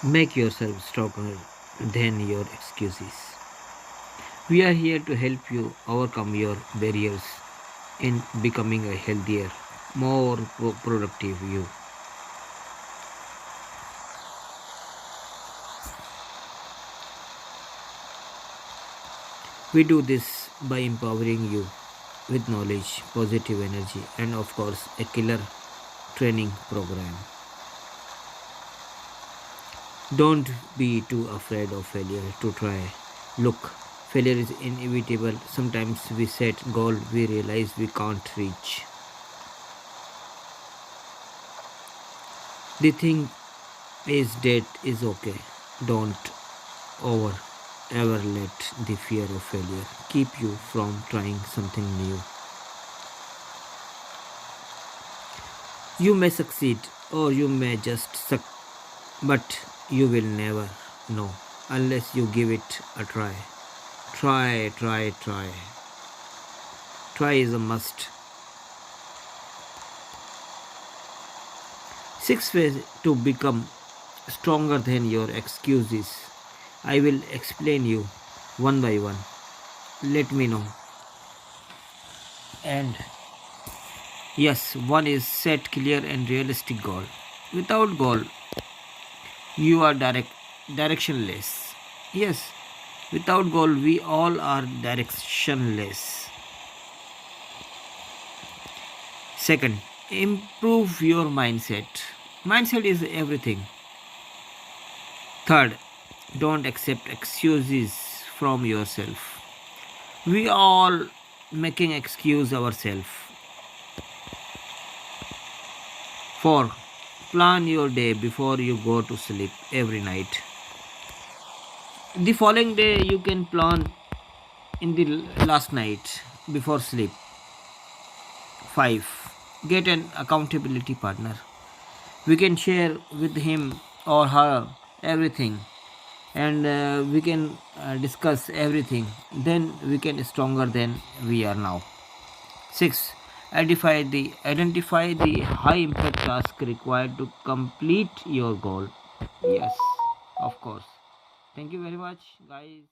Make yourself stronger than your excuses. We are here to help you overcome your barriers in becoming a healthier, more productive you. We do this by empowering you with knowledge, positive energy, and of course, a killer training program. Don't be too afraid of failure to try. Look, failure is inevitable. Sometimes we set goal we realize we can't reach. The thing is that is okay. Don't over ever let the fear of failure keep you from trying something new. You may succeed or you may just suck, but you will never know unless you give it a try. Try, try, try. Try is a must. 6 ways to become stronger than your excuses. I will explain you one by one. Let me know. And yes, one is set clear and realistic goal. Without goal, you are directionless. Yes, without goal, we all are directionless. Second, improve your mindset. Mindset is everything. Third, don't accept excuses from yourself. We all making excuse ourselves. 4. Plan your day before you go to sleep every night. The following day you can plan in the last night before sleep. 5. Get an accountability partner. We can share with him or her everything, and we can discuss everything. Then we can stronger than we are now. 6. Identify the high impact task required to complete your goal. Yes, of course. Thank you very much, guys.